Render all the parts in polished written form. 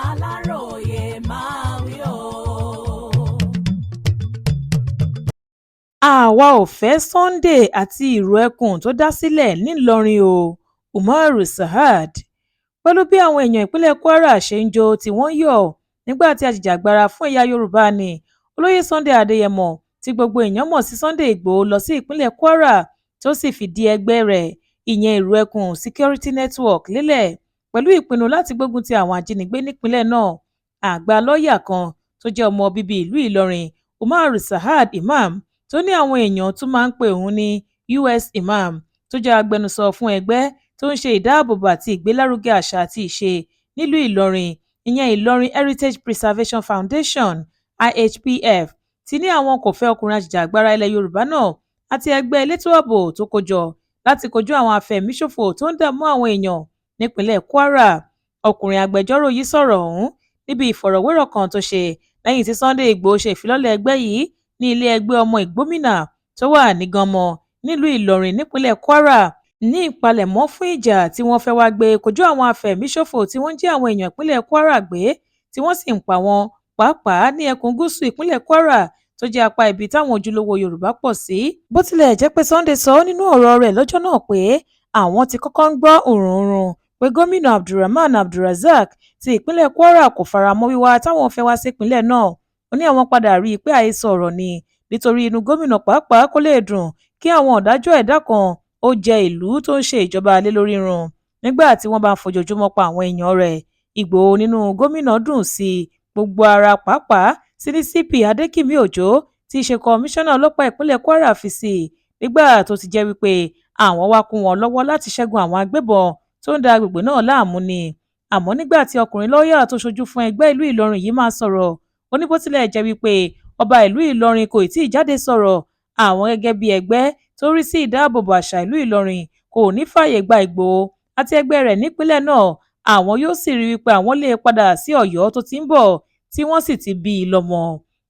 Aláròyé máa wí o. àwa ò fẹ́ Sunday àti ìró ẹkùn tó dá sílẹ̀ ńìlọrin o Umaru Sa'ad. Pẹ̀lú bí àwọn èèyàn ìpínlẹ̀ Kwara ṣe ń jó tí wọ́n yọ̀ nígbà tí ajìjàgbara fún ẹ̀yà Yorùbá ní olóyè Sunday Adéyẹmọ tí gbogbo èèyàn mọ̀ sí Sunday Ìgbòho lọ sí ìpínlẹ̀ Kwara tó sì fìdí ẹgbẹ́ rẹ̀ ìyẹn ìró ẹkùn Security Network lélẹ̀ pẹ̀lú ìpinnu láti gbógun ti àwọn ajínigbé nípínlẹ̀ náà. Àgbà lọ́ọ̀yà kan tó jẹ́ ọmọ bíbí ìlú Ìlọrin Umaru Sa'ad Imam tó ní àwọn èèyàn tún máa ń pè òun ní US Imam tó jẹ́ agbẹnusọ fún ẹgbẹ́ tó ń ṣe ìdáàbòbò àti ìgbélárugẹ àṣà àti ìṣe nílùú Ìlọrin ìyẹn Ìlọrin Heritage Preservation Foundation IHPF ti ní àwọn kò fẹ́ ọkùnrin ajìjàgbara ilẹ̀ Yorùbá náà àti ẹgbẹ́ elétò ààbò tó kójọ láti kojú àwọn afẹ̀míṣòfò tó ń dààmú àwọn èèyàn nípínlẹ̀ Kwara. Ọkùnrin agbẹjọ́rò yìí sọ̀rọ̀ ọ̀hún níbi ìfọ̀rọ̀wérọ̀ kan tó ṣe lẹ́yìn tí Sunday Ìgbòho ṣe ìfilọ́lẹ̀ ẹgbẹ́ yìí ní ilé ẹgbẹ́ ọmọ ìgbómìnà tó wà ní Gánmọ nílùú Ìlọrin nípínlẹ̀ Kwara ní ìpalẹ̀mọ́ fún ìjà tí wọ́n fẹ́ wá gbé kojú àwọn afẹ̀míṣòfò tí wọ́n jí àwọn èèyàn ìpínlẹ̀ Kwara gbé tí wọ́n sì ń pa wọ́n pàápàá ní ẹkùn gúúsù ìpínlẹ̀ Kwara tó jẹ́ apá ibi táwọn ojúlówó Yorùbá pọ̀ sí. Bó tilẹ̀ jẹ́ pé Sunday sọ nínú ọ̀rọ̀ rẹ̀ lọ́jọ́ náà pé àwọn ti kọ́kọ́ ń gbọ́ òrùnrùn pé gómìnà Abdulrahman Abdulrazak ti ìpínlẹ̀ Kwara kò faramọ́ wíwá táwọn fẹ́ wá sípínlẹ̀ náà. Ó ní àwọn padà rí i pé àhesọ ọ̀rọ̀ ni nítorí inú gómìnà pàápàá kò lè dùn kí àwọn ọ̀dájú ẹ̀dá kan ó jẹ ìlú tó ń ṣe ìjọba lé lórí run nígbà tí wọ́n bá ń fojoojúmọ́ pa àwọn èèyàn rẹ̀. Ìgbòho nínú gómìnà dùn sí gbogbo ara pàápàá sí ní CP Adékìmí Òjó tí í ṣe kọmíṣánná ọlọ́pàá ìpínlẹ̀ Kwara fi sí nígbà tó ti jẹ́ wípé àwọn wá kún wọn lọ́wọ́ láti ṣẹ́gun àwọn agbébọn tó ń da agbègbè náà láàmú ni. Àmọ́ nígbà tí ọkùnrin lọ́ọ̀yà tó ṣojú fún ẹgbẹ́ ìlú Ìlọrin yìí máa sọ̀rọ̀ ó ní bó tilẹ̀ jẹ́ wípé ọba ìlú Ìlọrin kò tí ì jáde sọ̀rọ̀ àwọn gẹ́gẹ́ bí ẹgbẹ́ tó rí sí ìdáàbòbò àṣà ìlú Ìlọrin kò ní fààyè gba Ìgbòho àti ẹgbẹ́ rẹ̀ nípínlẹ̀ náà. Àwọn yóò sì rí wípé àwọn lè padà sí Ọ̀yọ́ tó ti ń bọ̀ tí wọ́n sì ti bí i lọ́mọ.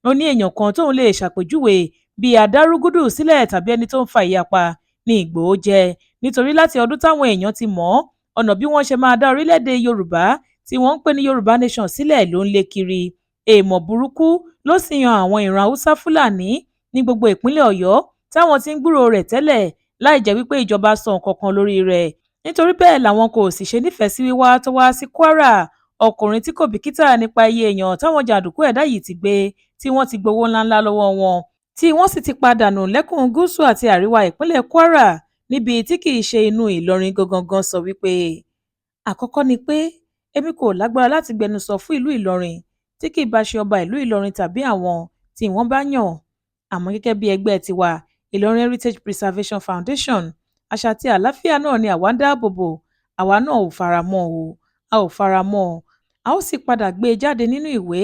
Ó ní èèyàn kan tóun lè ṣàpèjúwe bí adárúgúdù sílẹ̀ tàbí ẹni tó ń fa ìyapa ní Ìgbòho jẹ́ nítorí láti ọdún táwọn èèyàn ti mọ̀ ọ̀nà bí wọ́n ṣe máa dá orílẹ̀-èdè Yorùbá tí wọ́n ń pè ní Yorùbá Nation sílẹ̀ ló ń lé kiri. Èèmọ̀ burúkú ló sì yan àwọn ìran Haúsá Fúlàní ní gbogbo ìpínlẹ̀ Ọ̀yọ́ táwọn ti ń gbúrò rẹ̀ tẹ́lẹ̀ láì jẹ́ wípé ìjọba sọ nǹkan kan lórí rẹ̀. Nítorí bẹ́ẹ̀ làwọn kò sì ṣe nífẹ̀ẹ́ sí wíwá tó wá sí Kwara. Ọkùnrin tí kò bìkítà nípa iye èèyàn táwọn jàǹdùkú ẹ̀dá yìí ti gbé tí wọ́n ti gbowó ńláńlá lọ́wọ́ wọn tí wọ́n sì ti padànù lẹ́kùn gúúsù àti àríwá ìpínlẹ̀ Kwara níbi tí kì í ṣe inú Ìlọrin gangan sọ wípé àkọ́kọ́ ni pé èmi kò lágbára láti gbẹnusọ fún ìlú Ìlọrin tí kì í bá ṣe ọba ìlú Ìlọrin tàbí àwọn tí wọ́n bá yàn. Àmọ́ gẹ́gẹ́ bí ẹgbẹ́ tiwa Ìlọrin Heritage Preservation Foundation àṣà àti àlàáfíà náà ni àwa ń dáàbòbò. Àwa náà ò faramọ́ a ò faramọ́ a ó sì padà gbé e jáde nínú ìwé.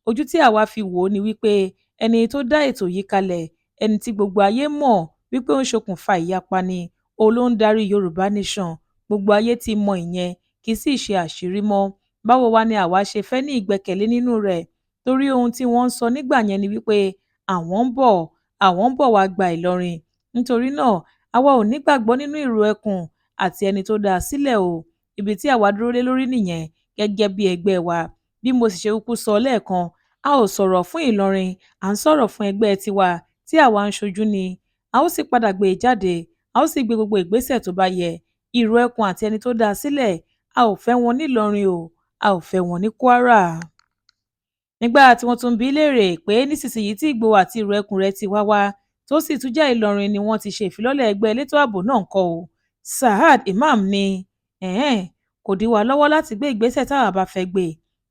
Ojú tí àwa fi wò ó ni wípé ẹni tó dá ètò yìí kalẹ̀ ẹni tí gbogbo ayé mọ̀ wípé ó ń ṣokùnfà ìyapa ni òun ló ń darí Yorùbá Nation. Gbogbo ayé ti mọ ìyẹn kì í sì ṣe àṣírí mọ́. Báwo wá ni àwa ṣe fẹ́ ní ìgbẹ́kẹ̀lé nínú rẹ̀ torí ohun tí wọ́n ń sọ nígbà yẹn ni wípé àwọn ń bọ̀ wá gba Ìlọrin. Nítorí náà àwa ò nígbàgbọ́ nínú ìró ẹkùn àti ẹni tó dá a sílẹ̀ o. Ibi tí àwa dúró lé lórí nìyẹn gẹ́gẹ́ bí ẹgbẹ́ wa. Bí mo sì ṣe kúkú sọ lẹ́ẹ̀kan a ò sọ̀rọ̀ fún Ìlọrin à ń sọ̀rọ̀ fún ẹgbẹ́ tiwa tí àwa ń ṣojú ni. A ó sì padà gbé e jáde a ó sì gbé gbogbo ìgbésẹ̀ tó bá yẹ. Ìró ẹkùn àti ẹni tó dá a sílẹ̀ a ò fẹ́ wọn nílọrin o a ò fẹ́ wọn ní Kwara. Nígbà tí wọ́n tún bi í léèrè pé nísinsìnyí tí Ìgbòho àti ìró ẹkùn rẹ̀ ti wá tó sì tún jẹ́ Ìlọrin ni wọ́n ti ṣe ìfilọ́lẹ̀ ẹgbẹ́ elétò ààbò náà ńkọ́ o. Sa'ad Imam ní kò dí wa lọ́wọ́ láti gbé ìgbésẹ̀ táwa bá fẹ́ gbé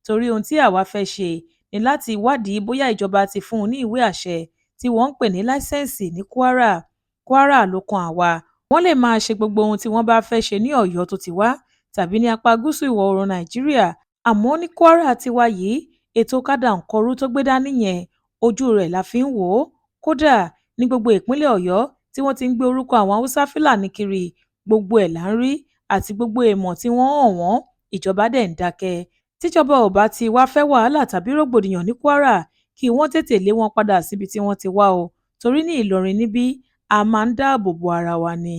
torí ohun tí àwa fẹ́ ṣe ni láti wádìí bóyá ìjọba ti fún un ní ìwé àṣẹ tí wọ́n ń pè ní láísẹ̀nsì ní Kwara. Kwara ló kan àwa. Wọ́n lè máa ṣe gbogbo ohun tí wọ́n bá fẹ́ ṣe ní Ọ̀yọ́ tó ti wá tàbí ní apá gúúsù ìwọ̀ oòrùn Nàìjíríà. Àmọ́ ní Kwara tiwa yìí ètò kádà-ńkọrú tó gbé dání yẹn ojú rẹ̀ la fi ń wò ó. Kódà ní gbogbo ìpínlẹ̀ Ọ̀yọ́ tí wọ́n ti ń gbé orúkọ àwọn Haúsá Fúlàní kiri gbogbo ẹ̀ là ń rí àti gbogbo èèmọ̀ tí wọ́n hàn wọ́n ìjọba dẹ̀ ń dákẹ́. Tíjọba ò bá ti wá fẹ́ wàhálà tàbí rògbòdìyàn ní Kwara kí wọ́n tètè lé wọn padà síbi tí wọ́n ti wá o torí ní Ìlọrin níbí a máa ń dáàbò bo ara wa ni.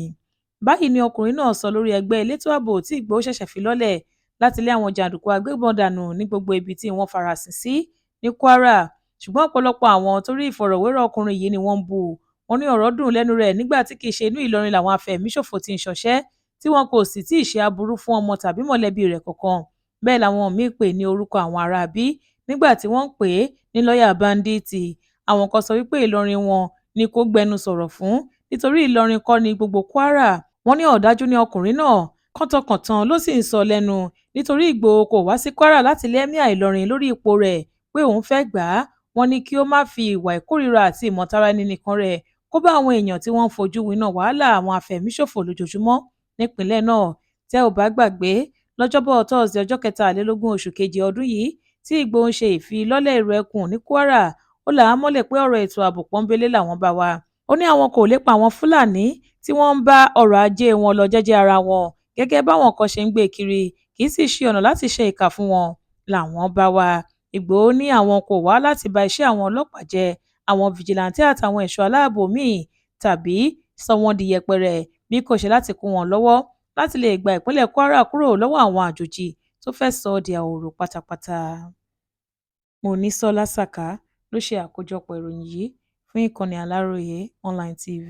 Báyìí ni ọkùnrin náà sọ lórí ẹgbẹ́ elétò ààbò tí Ìgbòho ṣẹ̀ṣẹ̀ fi lọ́lẹ̀ láti lé àwọn jàǹdùkú agbébọn dànù ní gbogbo ibi tí wọ́n farasin sí ní Kwara. Ṣùgbọ́n ọ̀pọ̀lọpọ̀ àwọn tó rí ìfọ̀rọ̀wérọ̀ ọkùnrin yìí ni wọ́n ń bú u. Wọ́n ní ọ̀rọ̀ dùn lẹ́nu rẹ̀ nígbà tí kì í ṣe inú Ìlọrin làwọn afẹ̀míṣòfò ti ń ṣọṣẹ́ tí wọn kò sì tí ì ṣe aburú fún ọmọ tàbí mọ̀lẹ́bí rẹ̀ kankan. Bẹ́ẹ̀ làwọn míì pè ní orúkọ àwọn aráabí nígbà tí wọ́n ń pè é ní lọ́ọ̀yà báńdíìtì. Àwọn kan sọ wípé Ìlọrin wọn ni kó gbẹnu sọ̀rọ̀ fún nítorí Ìlọrin kọ́ ni gbogbo Kwara. Wọ́n ní ọ̀dájú ni ọkùnrin náà, kọ́tankọ̀tan ló sì ń sọ lẹ́nu nítorí Ìgbòho kò wá sí Kwara láti lé Emir Ìlọrin lórí ipò rẹ̀ pé òun fẹ́ gbà á. Wọ́n ní kí ó má fi ìwà ìkórìíra àti ìmọ̀tara ẹni nìkan rẹ̀ kó bá àwọn èèyàn tí wọ́n ń fojú winá wàhálà àwọn afẹ̀míṣòfò lójoojúmọ́ nípìnlẹ̀ náà. Tẹ́ ò bá gbàgbé, lọ́jọ́bọ̀ Thursday ọjọ́ 23 oṣù kejì ọdún yìí tí Ìgbòho ṣe ìfilọ́lẹ̀ ìrù ẹkùn ní Kwara, ó là á mọ́lẹ̀ pé ọ̀rọ̀ ètò ààbò pọ́nbélé làwọn bá wá. Ó ní àwọn kò lépa àwọn Fúlàní tí wọ́n ń bá ọrọ̀ ajé wọn lọ jẹ́jẹ́ ara wọn gẹ́gẹ́ báwọn kan ṣe ń gbé kiri, kì í sì ṣe ọ̀nà láti ṣe ìkà fún wọn làwọn bá wá. Ìgbòho ní àwọn kò wá láti ba iṣẹ́ àwọn ọlọ́pàá jẹ́, àwọn fìjìláńtẹ́ àtàwọn ẹ̀ṣọ́ aláàbò míì tàbí sọ wọ́n di yẹpẹrẹ, bí kò ṣe láti kún wọn lọ́wọ́ láti lè gba ìpínlẹ̀ Kwara kúrò lọ́wọ́ àwọn àjòjì tó fẹ́ sọ ọ́ di ahoro pátápátá. Monísọ́lá Sàká ló ṣe àkójọpọ̀ ìròyìn yìí fún ìkànnì Aláròye Online TV.